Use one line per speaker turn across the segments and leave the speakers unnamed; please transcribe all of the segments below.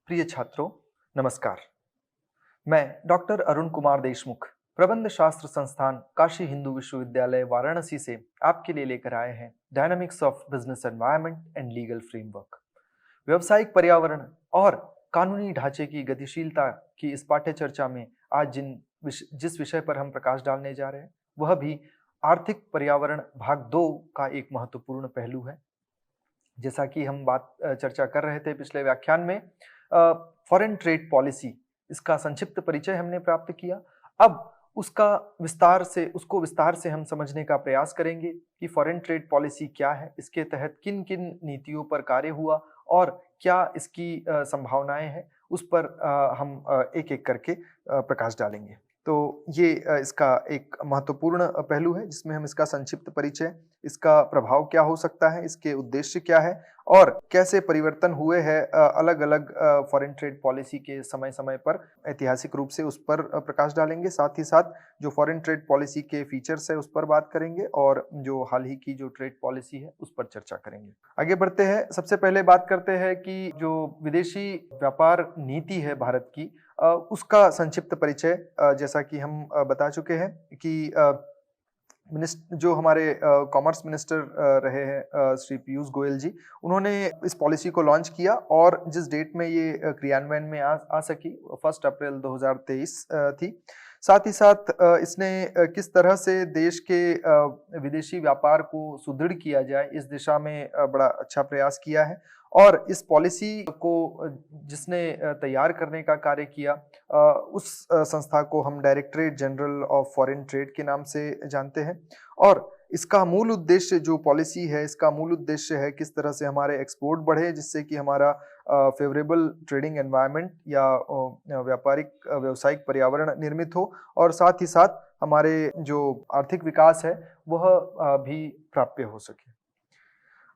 प्रिय छात्रों, नमस्कार। मैं डॉक्टर अरुण कुमार देशमुख, प्रबंध शास्त्र संस्थान काशी हिंदू विश्वविद्यालय वाराणसी से आपके लिए लेकर आए हैं dynamics of business environment and legal framework. व्यावसायिक पर्यावरण और कानूनी ढांचे की गतिशीलता की इस पाठ्य चर्चा में आज जिस विषय पर हम प्रकाश डालने जा रहे हैं, वह भी आर्थिक पर्यावरण भाग 2 का एक महत्वपूर्ण पहलू है। जैसा कि हम चर्चा कर रहे थे पिछले व्याख्यान में, फॉरेन ट्रेड पॉलिसी, इसका संक्षिप्त परिचय हमने प्राप्त किया। अब उसको विस्तार से हम समझने का प्रयास करेंगे कि फॉरेन ट्रेड पॉलिसी क्या है, इसके तहत किन किन नीतियों पर कार्य हुआ और क्या इसकी संभावनाएं हैं, उस पर हम एक एक करके प्रकाश डालेंगे। तो ये इसका एक महत्वपूर्ण पहलू है जिसमें हम इसका संक्षिप्त परिचय, इसका प्रभाव क्या हो सकता है, इसके उद्देश्य क्या है और कैसे परिवर्तन हुए हैं अलग अलग फॉरेन ट्रेड पॉलिसी के समय समय पर, ऐतिहासिक रूप से उस पर प्रकाश डालेंगे। साथ ही साथ जो फॉरेन ट्रेड पॉलिसी के फीचर्स है उस पर बात करेंगे और जो हाल ही की जो ट्रेड पॉलिसी है उस पर चर्चा करेंगे। आगे बढ़ते हैं। सबसे पहले बात करते हैं कि जो विदेशी व्यापार नीति है भारत की, उसका संक्षिप्त परिचय। जैसा कि हम बता चुके हैं कि जो हमारे कॉमर्स मिनिस्टर रहे हैं श्री पीयूष गोयल जी, उन्होंने इस पॉलिसी को लॉन्च किया और जिस डेट में ये क्रियान्वयन में आ सकी 1 अप्रैल 2023 थी। साथ ही साथ इसने किस तरह से देश के विदेशी व्यापार को सुदृढ़ किया जाए, इस दिशा में बड़ा अच्छा प्रयास किया है। और इस पॉलिसी को जिसने तैयार करने का कार्य किया, उस संस्था को हम directorate general of foreign trade के नाम से जानते हैं। और इसका मूल उद्देश्य, जो पॉलिसी है, इसका मूल उद्देश्य है किस तरह से हमारे एक्सपोर्ट बढ़े, जिससे कि हमारा फेवरेबल ट्रेडिंग एनवायरनमेंट या व्यावसायिक पर्यावरण निर्मित हो और साथ ही साथ हमारे जो आर्थिक विकास है वह भी प्राप्य हो सके।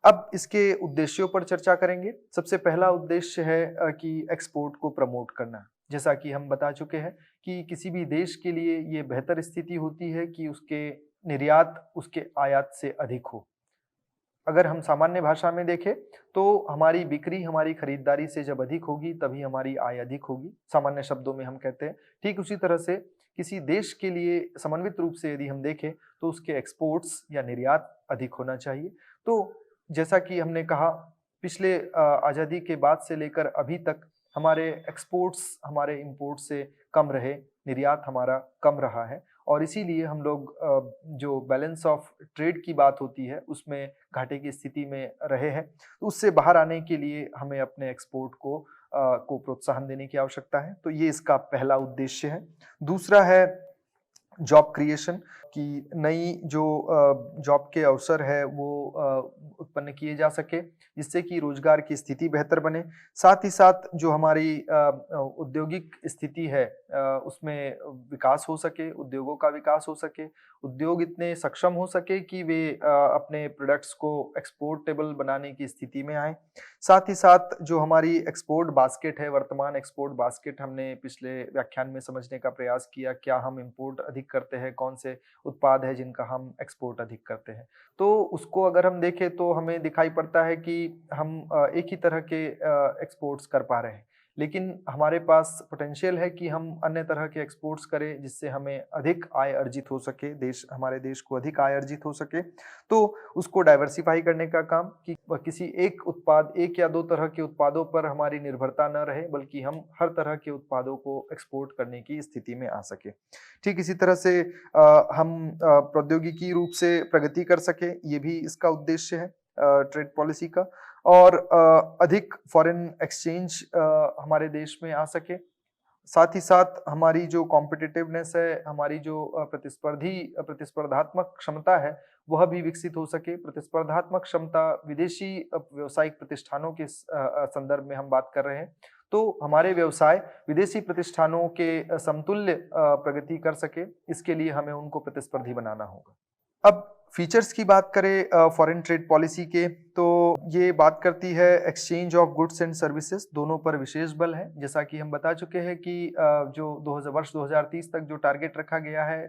अब इसके उद्देश्यों पर चर्चा करेंगे। सबसे पहला उद्देश्य है कि एक्सपोर्ट को प्रमोट करना। जैसा कि हम बता चुके हैं कि किसी भी देश के लिए ये बेहतर स्थिति होती है कि उसके निर्यात उसके आयात से अधिक हो। अगर हम सामान्य भाषा में देखें तो हमारी बिक्री हमारी खरीदारी से जब अधिक होगी तभी हमारी आय अधिक होगी, सामान्य शब्दों में हम कहते हैं। ठीक उसी तरह से किसी देश के लिए समन्वित रूप से यदि हम देखें तो उसके एक्सपोर्ट्स या निर्यात अधिक होना चाहिए। तो जैसा कि हमने कहा, पिछले आज़ादी के बाद से लेकर अभी तक हमारे एक्सपोर्ट्स हमारे इंपोर्ट से कम रहे, निर्यात हमारा कम रहा है और इसीलिए हम लोग जो बैलेंस ऑफ ट्रेड की बात होती है उसमें घाटे की स्थिति में रहे हैं। तो उससे बाहर आने के लिए हमें अपने एक्सपोर्ट को प्रोत्साहन देने की आवश्यकता है। तो ये इसका पहला उद्देश्य है। दूसरा है जॉब क्रिएशन, कि नई जो जॉब के अवसर है वो उत्पन्न किए जा सके, जिससे कि रोजगार की स्थिति बेहतर बने। साथ ही साथ जो हमारी औद्योगिक स्थिति है उसमें विकास हो सके, उद्योगों का विकास हो सके, उद्योग इतने सक्षम हो सके कि वे अपने प्रोडक्ट्स को एक्सपोर्टेबल बनाने की स्थिति में आए। साथ ही साथ जो हमारी एक्सपोर्ट बास्केट है, वर्तमान एक्सपोर्ट बास्केट, हमने पिछले व्याख्यान में समझने का प्रयास किया, क्या हम इंपोर्ट अधिक करते हैं, कौन से उत्पाद है जिनका हम एक्सपोर्ट अधिक करते हैं। तो उसको अगर हम देखें तो हमें दिखाई पड़ता है कि हम एक ही तरह के एक्सपोर्ट्स कर पा रहे हैं, लेकिन हमारे पास पोटेंशियल है कि हम अन्य तरह के एक्सपोर्ट्स करें जिससे हमें अधिक आय अर्जित हो सके, हमारे देश को अधिक आय अर्जित हो सके। तो उसको डाइवर्सिफाई करने का काम, कि किसी एक या दो तरह के उत्पादों पर हमारी निर्भरता न रहे, बल्कि हम हर तरह के उत्पादों को एक्सपोर्ट करने की स्थिति में आ सके। ठीक इसी तरह से हम प्रौद्योगिकी रूप से प्रगति कर सके, ये भी इसका उद्देश्य है ट्रेड पॉलिसी का। और अधिक फॉरेन एक्सचेंज हमारे देश में आ सके। साथ ही साथ हमारी जो कॉम्पिटिटिवनेस है, हमारी जो प्रतिस्पर्धात्मक क्षमता है, वह भी विकसित हो सके। प्रतिस्पर्धात्मक क्षमता विदेशी व्यावसायिक प्रतिष्ठानों के संदर्भ में हम बात कर रहे हैं। तो हमारे व्यवसाय विदेशी प्रतिष्ठानों के समतुल्य प्रगति कर सके, इसके लिए हमें उनको प्रतिस्पर्धी बनाना होगा। अब फीचर्स की बात करें फॉरेन ट्रेड पॉलिसी के, तो ये बात करती है exchange of goods and services, दोनों पर विशेष बल है। जैसा कि हम बता चुके हैं कि जो वर्ष 2030 तक जो टारगेट रखा गया है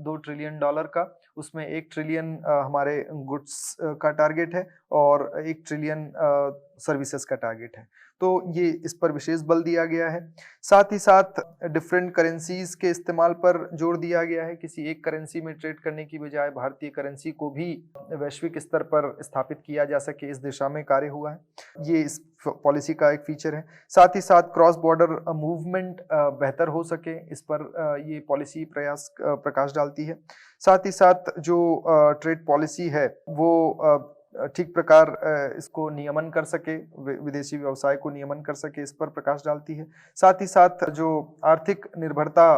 $2 ट्रिलियन का, उसमें 1 ट्रिलियन हमारे गुड्स का टारगेट है और 1 ट्रिलियन सर्विसेज का टारगेट है। तो ये इस पर विशेष बल दिया गया है। साथ ही साथ डिफरेंट करेंसीज के इस्तेमाल पर जोर दिया गया है। किसी एक करेंसी में ट्रेड करने की बजाय भारतीय करेंसी को भी वैश्विक स्तर पर स्थापित किया जा सके, इस दिशा में कार्य हुआ है। ये इस पॉलिसी का एक फीचर है। साथ ही साथ क्रॉस बॉर्डर मूवमेंट बेहतर हो सके, इस पर ये पॉलिसी प्रकाश डालती है। साथ ही साथ जो ट्रेड पॉलिसी है वो ठीक प्रकार इसको नियमन कर सके, विदेशी व्यवसाय को नियमन कर सके, इस पर प्रकाश डालती है। साथ ही साथ जो आर्थिक निर्भरता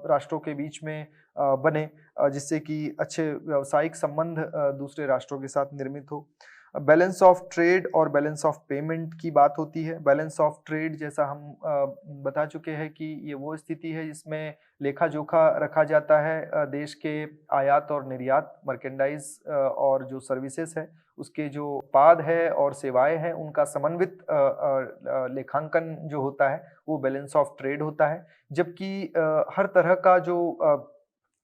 राष्ट्रों के बीच में बने, जिससे कि अच्छे व्यावसायिक संबंध दूसरे राष्ट्रों के साथ निर्मित हो। बैलेंस ऑफ ट्रेड और बैलेंस ऑफ पेमेंट की बात होती है। बैलेंस ऑफ ट्रेड जैसा हम बता चुके हैं कि ये वो स्थिति है जिसमें लेखा जोखा रखा जाता है देश के आयात और निर्यात, मर्केंडाइज और जो सर्विसेज है उसके जो उत्पाद है और सेवाएं हैं उनका समन्वित लेखांकन जो होता है वो बैलेंस ऑफ ट्रेड होता है। जबकि हर तरह का जो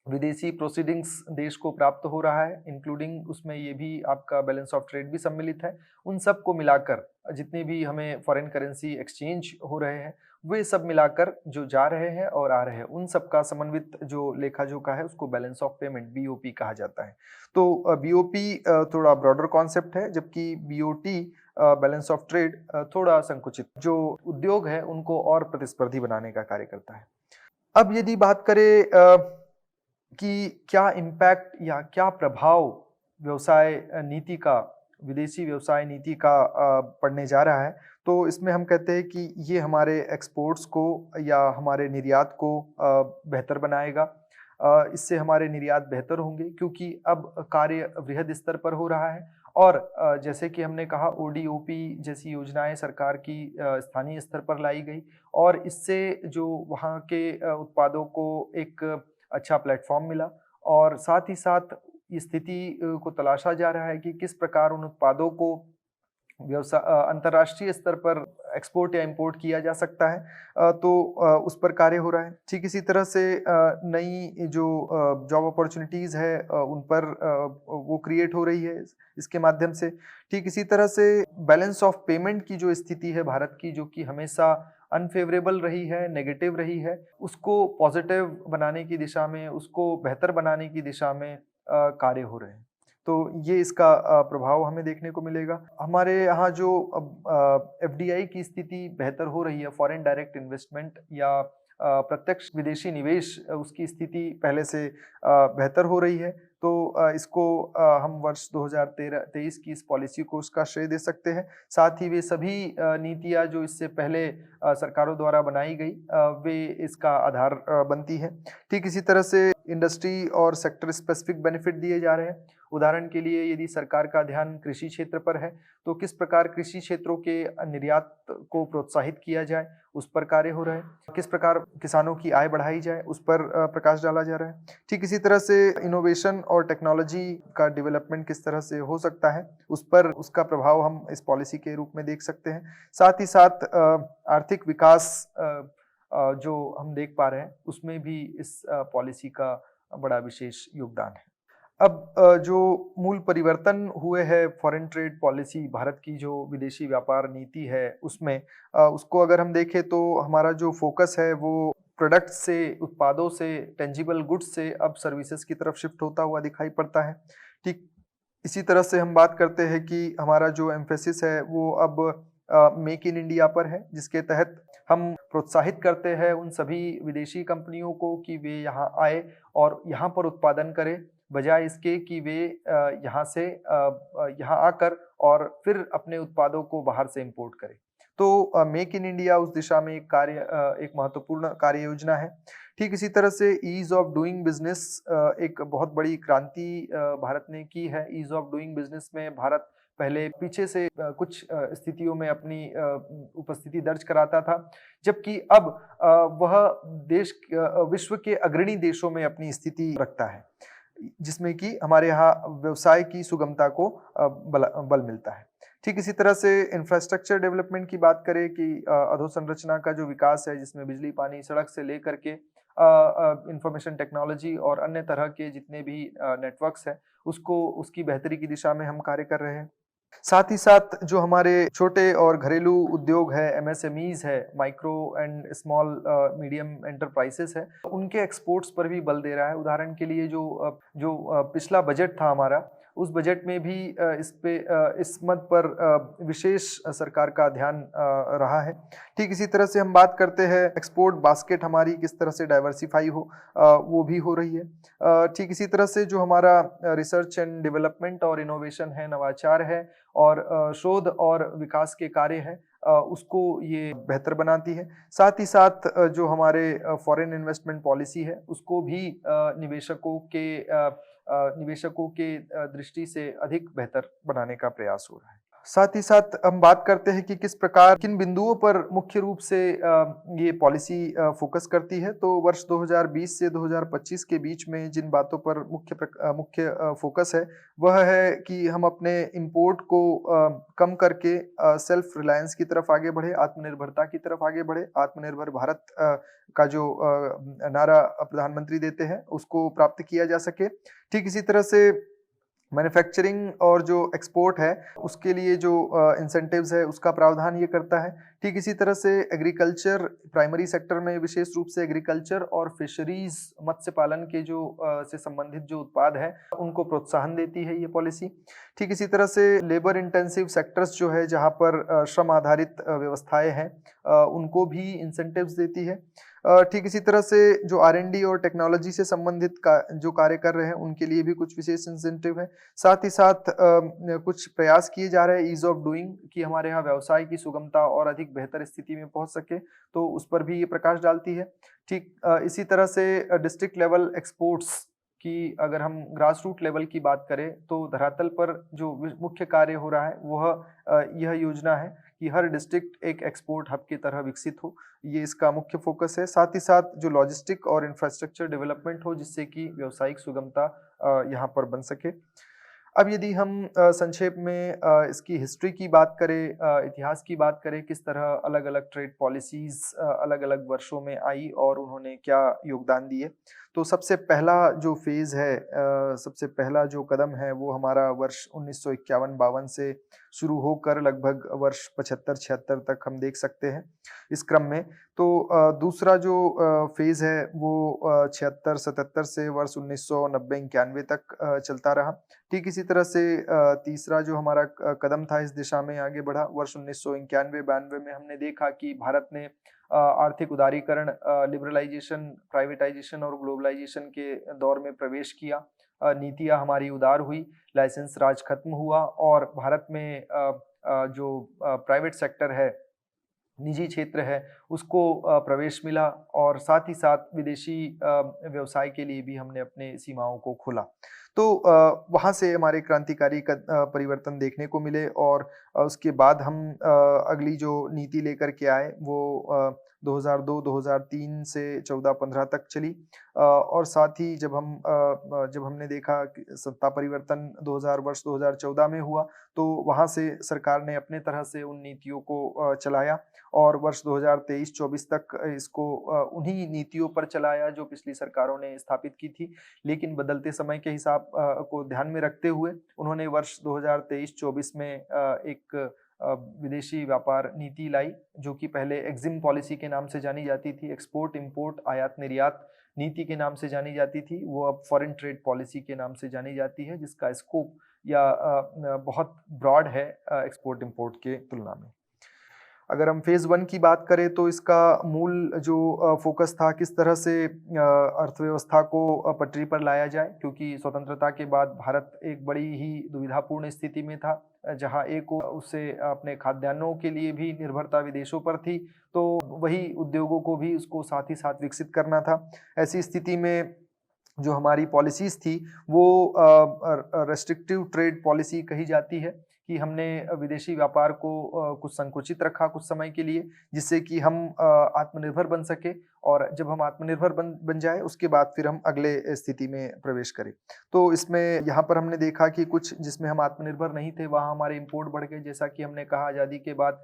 विदेशी प्रोसीडिंग्स देश को प्राप्त हो रहा है, इंक्लूडिंग उसमें ये भी आपका बैलेंस ऑफ ट्रेड भी सम्मिलित है। उन सब को मिलाकर जितने भी हमें फॉरेन करेंसी एक्सचेंज हो रहे हैं वे सब मिलाकर जो जा रहे हैं और आ रहे हैं उन सब का समन्वित जो लेखा जोखा है उसको बैलेंस ऑफ पेमेंट बीओपी कहा जाता है। तो बीओपी थोड़ा ब्रॉडर कॉन्सेप्ट है, जबकि बीओटी बैलेंस ऑफ ट्रेड थोड़ा संकुचित, जो उद्योग है उनको और प्रतिस्पर्धी बनाने का कार्य करता है। अब यदि बात करें कि क्या इम्पैक्ट या क्या प्रभाव व्यवसाय नीति का, विदेशी व्यवसाय नीति का पड़ने जा रहा है, तो इसमें हम कहते हैं कि ये हमारे एक्सपोर्ट्स को या हमारे निर्यात को बेहतर बनाएगा। इससे हमारे निर्यात बेहतर होंगे क्योंकि अब कार्य वृहद स्तर पर हो रहा है और जैसे कि हमने कहा ओडीओपी जैसी योजनाएं सरकार की स्थानीय स्तर पर लाई गई और इससे जो वहाँ के उत्पादों को एक अच्छा प्लेटफॉर्म मिला और साथ ही साथ इस स्थिति को तलाशा जा रहा है कि किस प्रकार उन उत्पादों को अंतर्राष्ट्रीय स्तर पर एक्सपोर्ट या इंपोर्ट किया जा सकता है, तो उस पर कार्य हो रहा है। ठीक इसी तरह से नई जो जॉब अपॉर्चुनिटीज है उन पर वो क्रिएट हो रही है इसके माध्यम से। ठीक इसी तरह से बैलेंस ऑफ पेमेंट की जो स्थिति है भारत की, जो कि हमेशा अनफेवरेबल रही है, नेगेटिव रही है, उसको पॉजिटिव बनाने की दिशा में, उसको बेहतर बनाने की दिशा में कार्य हो रहे हैं। तो ये इसका प्रभाव हमें देखने को मिलेगा। हमारे यहाँ जो एफडीआई की स्थिति बेहतर हो रही है, फॉरेन डायरेक्ट इन्वेस्टमेंट या प्रत्यक्ष विदेशी निवेश, उसकी स्थिति पहले से बेहतर हो रही है। तो इसको हम वर्ष 2023 की इस पॉलिसी को उसका श्रेय दे सकते हैं। साथ ही वे सभी नीतियाँ जो इससे पहले सरकारों द्वारा बनाई गई वे इसका आधार बनती है। ठीक इसी तरह से इंडस्ट्री और सेक्टर स्पेसिफिक बेनिफिट दिए जा रहे हैं। उदाहरण के लिए यदि सरकार का ध्यान कृषि क्षेत्र पर है तो किस प्रकार कृषि क्षेत्रों के निर्यात को प्रोत्साहित किया जाए उस पर कार्य हो रहा है। किस प्रकार किसानों की आय बढ़ाई जाए उस पर प्रकाश डाला जा रहा है। ठीक इसी तरह से इनोवेशन और टेक्नोलॉजी का डेवलपमेंट किस तरह से हो सकता है उस पर उसका प्रभाव हम इस पॉलिसी के रूप में देख सकते हैं। साथ ही साथ आर्थिक विकास जो हम देख पा रहे हैं उसमें भी इस पॉलिसी का बड़ा विशेष योगदान है। अब जो मूल परिवर्तन हुए हैं फॉरेन ट्रेड पॉलिसी, भारत की जो विदेशी व्यापार नीति है उसमें, उसको अगर हम देखें तो हमारा जो फोकस है वो प्रोडक्ट से, उत्पादों से, टेंजिबल गुड्स से अब सर्विसेज की तरफ शिफ्ट होता हुआ दिखाई पड़ता है। ठीक इसी तरह से हम बात करते हैं कि हमारा जो एम्फेसिस है वो अब मेक इन इंडिया पर है, जिसके तहत हम प्रोत्साहित करते हैं उन सभी विदेशी कंपनियों को कि वे यहाँ आए और यहाँ पर उत्पादन करें, बजाय इसके कि वे यहाँ से यहाँ आकर और फिर अपने उत्पादों को बाहर से इंपोर्ट करें। तो मेक इन इंडिया उस दिशा में एक महत्वपूर्ण कार्य योजना है। ठीक इसी तरह से ईज ऑफ डूइंग बिजनेस एक बहुत बड़ी क्रांति भारत ने की है। ईज ऑफ डूइंग बिजनेस में भारत पहले पीछे से कुछ स्थितियों में अपनी उपस्थिति दर्ज कराता था, जबकि अब वह देश विश्व के अग्रणी देशों में अपनी स्थिति रखता है, जिसमें कि हमारे यहाँ व्यवसाय की सुगमता को बल मिलता है। ठीक इसी तरह से इंफ्रास्ट्रक्चर डेवलपमेंट की बात करें कि अधोसंरचना का जो विकास है, जिसमें बिजली, पानी, सड़क से लेकर के इंफॉर्मेशन टेक्नोलॉजी और अन्य तरह के जितने भी नेटवर्क्स हैं, उसको उसकी बेहतरी की दिशा में हम कार्य कर रहे हैं। साथ ही साथ जो हमारे छोटे और घरेलू उद्योग है, एमएसएमईज़ है, micro and small medium enterprises है, उनके एक्सपोर्ट्स पर भी बल दे रहा है। उदाहरण के लिए जो पिछला बजट था हमारा, उस बजट में भी इस मद पर विशेष सरकार का ध्यान रहा है। ठीक इसी तरह से हम बात करते हैं एक्सपोर्ट बास्केट हमारी किस तरह से डाइवर्सिफाई हो, वो भी हो रही है। ठीक इसी तरह से जो हमारा रिसर्च एंड डेवलपमेंट और इनोवेशन है, नवाचार है और शोध और विकास के कार्य हैं, उसको ये बेहतर बनाती है। साथ ही साथ जो हमारे फॉरेन इन्वेस्टमेंट पॉलिसी है, उसको भी निवेशकों के दृष्टि से अधिक बेहतर बनाने का प्रयास हो रहा है। साथ ही साथ हम बात करते हैं कि किस प्रकार किन बिंदुओं पर मुख्य रूप से ये पॉलिसी फोकस करती है। तो वर्ष 2020 से 2025 के बीच में जिन बातों पर मुख्य फोकस है, वह है कि हम अपने इंपोर्ट को कम करके सेल्फ रिलायंस की तरफ आगे बढ़े, आत्मनिर्भरता की तरफ आगे बढ़े। आत्मनिर्भर भारत का जो नारा प्रधानमंत्री देते हैं, उसको प्राप्त किया जा सके। ठीक इसी तरह से मैन्युफैक्चरिंग और जो एक्सपोर्ट है, उसके लिए जो इंसेंटिव्स है, उसका प्रावधान ये करता है। ठीक इसी तरह से एग्रीकल्चर, प्राइमरी सेक्टर में विशेष रूप से एग्रीकल्चर और फिशरीज, मत्स्य पालन के जो से संबंधित जो उत्पाद है, उनको प्रोत्साहन देती है ये पॉलिसी। ठीक इसी तरह से लेबर इंटेंसिव सेक्टर्स जो है, जहाँ पर श्रम आधारित व्यवस्थाएं हैं, उनको भी इंसेंटिव्स देती है। ठीक इसी तरह से जो R&D और टेक्नोलॉजी से संबंधित जो कार्य कर रहे हैं, उनके लिए भी कुछ विशेष इंसेंटिव है। साथ ही साथ कुछ प्रयास किए जा रहे हैं ईज ऑफ डूइंग, कि हमारे यहाँ व्यवसाय की सुगमता और अधिक बेहतर स्थिति में पहुंच सके, तो उस पर भी ये प्रकाश डालती है। ठीक इसी तरह से डिस्ट्रिक्ट लेवल एक्सपोर्ट्स की अगर हम ग्रास रूट लेवल की बात करें, तो धरातल पर जो मुख्य कार्य हो रहा है, वह यह योजना है कि हर डिस्ट्रिक्ट एक एक्सपोर्ट हब की तरह विकसित हो। ये इसका मुख्य फोकस है। साथ ही साथ जो लॉजिस्टिक और इंफ्रास्ट्रक्चर डेवलपमेंट हो, जिससे कि व्यावसायिक सुगमता यहाँ पर बन सके। अब यदि हम संक्षेप में इसकी हिस्ट्री की बात करें, इतिहास की बात करें, किस तरह अलग-अलग ट्रेड पॉलिसीज अलग-अलग वर्षों में आई और उन्होंने क्या योगदान दिए, तो सबसे पहला जो फेज है, सबसे पहला जो कदम है, वो हमारा वर्ष 1951-52 से शुरू होकर लगभग वर्ष 75-76 तक हम देख सकते हैं इस क्रम में। तो दूसरा जो फेज है, वो 76-77 से वर्ष 1990-91 तक चलता रहा। ठीक इसी तरह से तीसरा जो हमारा कदम था इस दिशा में आगे बढ़ा, वर्ष 1991-92 में हमने देखा कि भारत ने आर्थिक उदारीकरण, लिबरलाइजेशन, प्राइवेटाइजेशन और ग्लोबलाइजेशन के दौर में प्रवेश किया। नीतियाँ हमारी उदार हुई, लाइसेंस राज खत्म हुआ और भारत में जो प्राइवेट सेक्टर है, निजी क्षेत्र है, उसको प्रवेश मिला और साथ ही साथ विदेशी व्यवसाय के लिए भी हमने अपने सीमाओं को खोला। तो वहाँ से हमारे क्रांतिकारी परिवर्तन देखने को मिले और उसके बाद हम अगली जो नीति लेकर के आए, वो 2002-2003 से 14-15 तक चली। और साथ ही जब हमने देखा कि सत्ता परिवर्तन 2014 में हुआ, तो वहाँ से सरकार ने अपने तरह से उन नीतियों को चलाया और वर्ष 2023-24 तक इसको उन्हीं नीतियों पर चलाया जो पिछली सरकारों ने स्थापित की थी। लेकिन बदलते समय के हिसाब को ध्यान में रखते हुए उन्होंने वर्ष 2023-24 में एक विदेशी व्यापार नीति लाई, जो कि पहले एक्जिम पॉलिसी के नाम से जानी जाती थी, एक्सपोर्ट इंपोर्ट आयात निर्यात नीति के नाम से जानी जाती थी, वो अब फॉरेन ट्रेड पॉलिसी के नाम से जानी जाती है, जिसका स्कोप या बहुत ब्रॉड है एक्सपोर्ट इंपोर्ट के तुलना में। अगर हम फेज़ 1 की बात करें, तो इसका मूल जो फोकस था, किस तरह से अर्थव्यवस्था को पटरी पर लाया जाए, क्योंकि स्वतंत्रता के बाद भारत एक बड़ी ही दुविधापूर्ण स्थिति में था, जहाँ एक ओर उसे अपने खाद्यान्नों के लिए भी निर्भरता विदेशों पर थी, तो वही उद्योगों को भी उसको साथ ही साथ विकसित करना था। ऐसी स्थिति में जो हमारी पॉलिसीज़ थी, वो रेस्ट्रिक्टिव ट्रेड पॉलिसी कही जाती है, कि हमने विदेशी व्यापार को कुछ संकुचित रखा कुछ समय के लिए, जिससे कि हम आत्मनिर्भर बन सके, और जब हम आत्मनिर्भर बन जाए उसके बाद फिर हम अगले स्थिति में प्रवेश करें। तो इसमें यहाँ पर हमने देखा कि कुछ जिसमें हम आत्मनिर्भर नहीं थे वहाँ हमारे इम्पोर्ट बढ़ गए, जैसा कि हमने कहा आज़ादी के बाद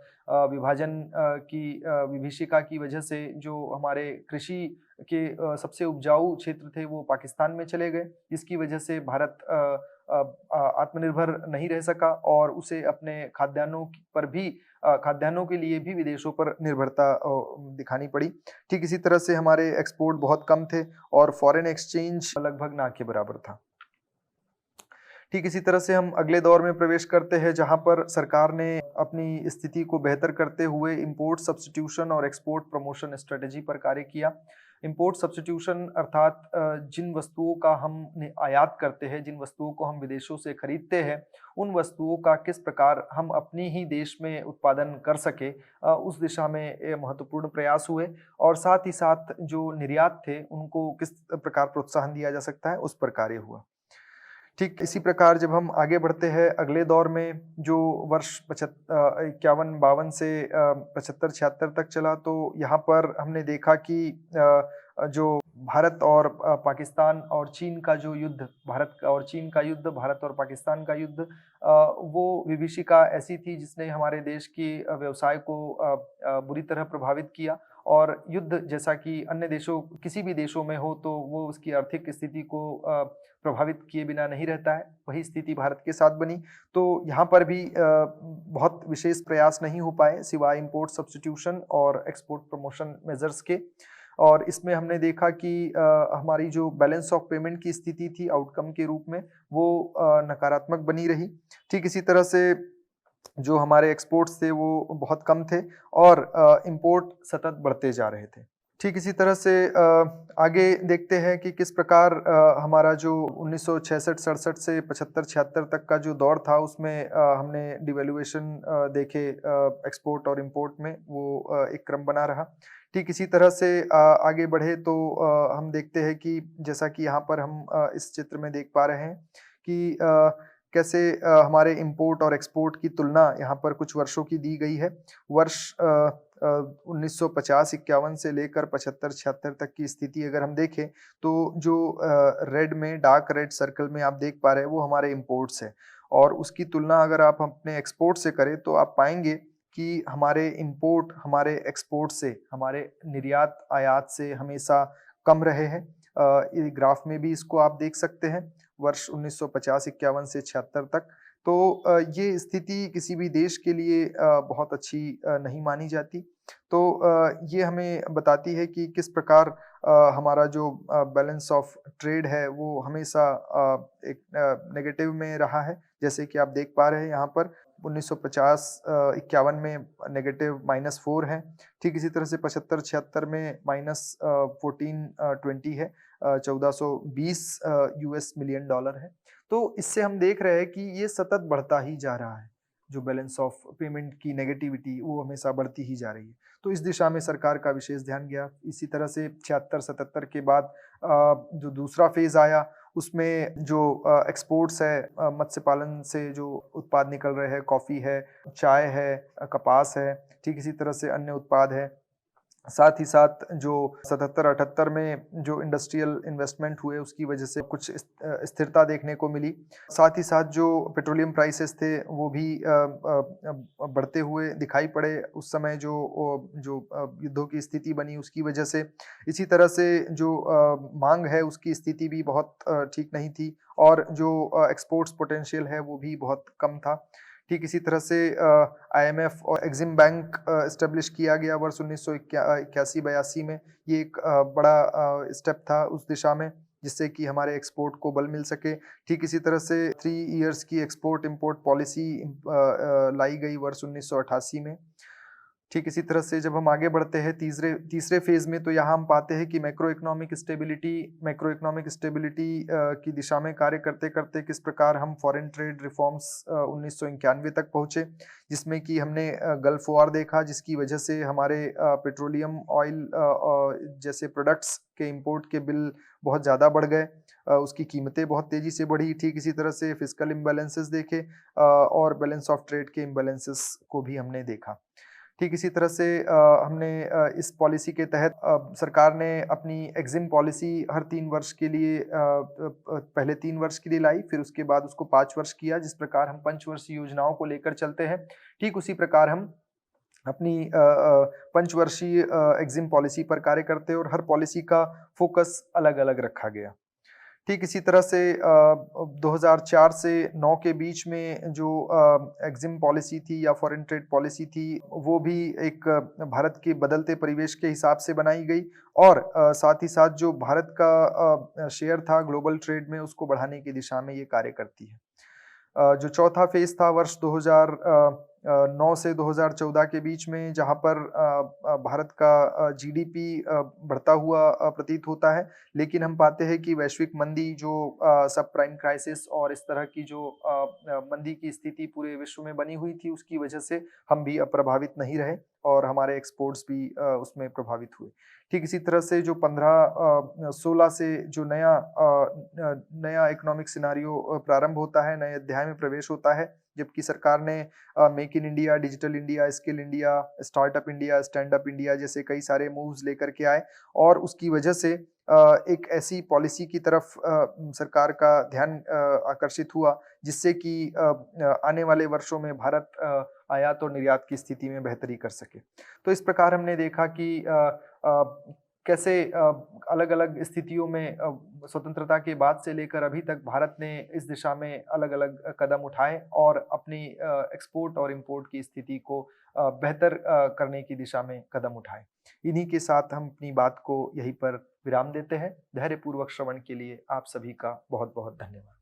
विभाजन की विभीषिका की वजह से जो हमारे कृषि के सबसे उपजाऊ क्षेत्र थे वो पाकिस्तान में चले गए, जिसकी वजह से भारत आत्मनिर्भर नहीं रह सका और उसे अपने पर भी खाद्यान्नों के लिए भी विदेशों पर निर्भरता दिखानी पड़ी। ठीक इसी तरह से हमारे एक्सपोर्ट बहुत कम थे और फॉरेन एक्सचेंज लगभग ना के बराबर था। ठीक इसी तरह से हम अगले दौर में प्रवेश करते हैं, जहां पर सरकार ने अपनी स्थिति को बेहतर करते हुए इंपोर्ट सब्स्टिट्यूशन और एक्सपोर्ट प्रमोशन स्ट्रेटेजी पर कार्य किया। इंपोर्ट सब्स्टिट्यूशन अर्थात जिन वस्तुओं का हम आयात करते हैं, जिन वस्तुओं को हम विदेशों से खरीदते हैं, उन वस्तुओं का किस प्रकार हम अपनी ही देश में उत्पादन कर सके, उस दिशा में महत्वपूर्ण प्रयास हुए। और साथ ही साथ जो निर्यात थे उनको किस प्रकार प्रोत्साहन दिया जा सकता है, उस पर कार्य हुआ। ठीक इसी प्रकार जब हम आगे बढ़ते हैं अगले दौर में, जो वर्ष 51-52 से 75-76 तक चला, तो यहाँ पर हमने देखा कि जो भारत और पाकिस्तान और चीन का जो युद्ध, भारत और पाकिस्तान का युद्ध, वो विभीषिका ऐसी थी जिसने हमारे देश की व्यवसाय को बुरी तरह प्रभावित किया। और युद्ध जैसा कि अन्य देशों किसी भी देशों में हो तो वो उसकी आर्थिक स्थिति को प्रभावित किए बिना नहीं रहता है, वही स्थिति भारत के साथ बनी। तो यहाँ पर भी बहुत विशेष प्रयास नहीं हो पाए सिवाय इंपोर्ट सब्स्टिट्यूशन और एक्सपोर्ट प्रमोशन मेजर्स के। और इसमें हमने देखा कि हमारी जो बैलेंस ऑफ पेमेंट की स्थिति थी आउटकम के रूप में, वो नकारात्मक बनी रही। ठीक इसी तरह से जो हमारे एक्सपोर्ट्स थे वो बहुत कम थे और इंपोर्ट सतत बढ़ते जा रहे थे। ठीक इसी तरह से आगे देखते हैं कि किस प्रकार हमारा जो 1966-67 से 75-76 तक का जो दौर था उसमें हमने डिवेल्युएशन देखे एक्सपोर्ट और इंपोर्ट में, वो एक क्रम बना रहा। ठीक इसी तरह से आगे बढ़े तो हम देखते हैं कि जैसा कि यहाँ पर हम इस चित्र में देख पा रहे हैं कि कैसे हमारे इंपोर्ट और एक्सपोर्ट की तुलना यहाँ पर कुछ वर्षों की दी गई है। वर्ष 1950-51 से लेकर 75-76 तक की स्थिति अगर हम देखें तो जो रेड में डार्क रेड सर्कल में आप देख पा रहे हैं वो हमारे इंपोर्ट्स है, और उसकी तुलना अगर आप अपने एक्सपोर्ट से करें तो आप पाएंगे कि हमारे इंपोर्ट हमारे एक्सपोर्ट से, हमारे निर्यात आयात से हमेशा कम रहे हैं। ये ग्राफ में भी इसको आप देख सकते हैं वर्ष 1950-51 से 76 तक। तो ये स्थिति किसी भी देश के लिए बहुत अच्छी नहीं मानी जाती। तो ये हमें बताती है कि किस प्रकार हमारा जो बैलेंस ऑफ ट्रेड है वो हमेशा एक नेगेटिव में रहा है। जैसे कि आप देख पा रहे हैं यहाँ पर 1950-51 में नेगेटिव -4 है। ठीक इसी तरह से 75-76 में -1420 है, 1420 यूएस मिलियन डॉलर है। तो इससे हम देख रहे हैं कि ये सतत बढ़ता ही जा रहा है, जो बैलेंस ऑफ पेमेंट की नेगेटिविटी वो हमेशा बढ़ती ही जा रही है। तो इस दिशा में सरकार का विशेष ध्यान गया। इसी तरह से 76-77 के बाद जो दूसरा फेज आया उसमें जो एक्सपोर्ट्स है, मत्स्य पालन से जो उत्पाद निकल रहे हैं, कॉफ़ी है, चाय है, कपास है, ठीक इसी तरह से अन्य उत्पाद है। साथ ही साथ जो 77-78 में जो इंडस्ट्रियल इन्वेस्टमेंट हुए उसकी वजह से कुछ स्थिरता देखने को मिली। साथ ही साथ जो पेट्रोलियम प्राइसेस थे वो भी बढ़ते हुए दिखाई पड़े उस समय, जो युद्धों की स्थिति बनी उसकी वजह से। इसी तरह से जो मांग है उसकी स्थिति भी बहुत ठीक नहीं थी, और जो एक्सपोर्ट्स पोटेंशियल है वो भी बहुत कम था। ठीक इसी तरह से आईएमएफ और एक्सिम बैंक एस्टेब्लिश किया गया वर्ष 1981-82 में। ये एक बड़ा स्टेप था उस दिशा में, जिससे कि हमारे एक्सपोर्ट को बल मिल सके। ठीक इसी तरह से 3 इयर्स की एक्सपोर्ट इंपोर्ट पॉलिसी लाई गई वर्ष 1988 में। ठीक इसी तरह से जब हम आगे बढ़ते हैं तीसरे तीसरे फेज में, तो यहाँ हम पाते हैं कि मैक्रो इकोनॉमिक स्टेबिलिटी की दिशा में कार्य करते करते किस प्रकार हम फॉरेन ट्रेड रिफॉर्म्स 1991 तक पहुंचे, जिसमें कि हमने गल्फ वॉर देखा, जिसकी वजह से हमारे पेट्रोलियम ऑयल जैसे प्रोडक्ट्स के इंपोर्ट के बिल बहुत ज़्यादा बढ़ गए, उसकी कीमतें बहुत तेज़ी से बढ़ी। ठीक इसी तरह से फिस्कल इम्बैलेंसेस देखे और बैलेंस ऑफ ट्रेड के इम्बैलेंसेस को भी हमने देखा। ठीक इसी तरह से हमने इस पॉलिसी के तहत सरकार ने अपनी एग्जिम पॉलिसी हर 3 वर्ष के लिए पहले 3 वर्ष के लिए लाई, फिर उसके बाद उसको 5 वर्ष किया। जिस प्रकार हम पंचवर्षीय योजनाओं को लेकर चलते हैं, ठीक उसी प्रकार हम अपनी पंचवर्षीय एग्जिम पॉलिसी पर कार्य करते हैं और हर पॉलिसी का फोकस अलग-अलग रखा गया। ठीक इसी तरह से 2004 से 9 के बीच में जो एग्जिम पॉलिसी थी या फॉरेन ट्रेड पॉलिसी थी, वो भी एक भारत के बदलते परिवेश के हिसाब से बनाई गई और साथ ही साथ जो भारत का शेयर था ग्लोबल ट्रेड में, उसको बढ़ाने की दिशा में ये कार्य करती है। जो चौथा फेज था वर्ष 2009 से 2014 के बीच में, जहाँ पर भारत का जीडीपी बढ़ता हुआ प्रतीत होता है, लेकिन हम पाते हैं कि वैश्विक मंदी, जो सब प्राइम क्राइसिस और इस तरह की जो मंदी की स्थिति पूरे विश्व में बनी हुई थी, उसकी वजह से हम भी प्रभावित नहीं रहे और हमारे एक्सपोर्ट्स भी उसमें प्रभावित हुए। ठीक इसी तरह से जो 15-16 से जो नया इकोनॉमिक सिनारियो प्रारंभ होता है, नए अध्याय में प्रवेश होता है, जबकि सरकार ने make in India, digital India, skill India, startup India, stand up India जैसे कई सारे मूव्स लेकर के आए और उसकी वजह से एक ऐसी पॉलिसी की तरफ सरकार का ध्यान आकर्षित हुआ, जिससे कि आने वाले वर्षों में भारत आयात और निर्यात की स्थिति में बेहतरी कर सके। तो इस प्रकार हमने देखा कि कैसे अलग-अलग स्थितियों में स्वतंत्रता के बाद से लेकर अभी तक भारत ने इस दिशा में अलग-अलग कदम उठाए और अपनी एक्सपोर्ट और इंपोर्ट की स्थिति को बेहतर करने की दिशा में कदम उठाए। इन्हीं के साथ हम अपनी बात को यहीं पर विराम देते हैं। धैर्यपूर्वक श्रवण के लिए आप सभी का बहुत-बहुत धन्यवाद।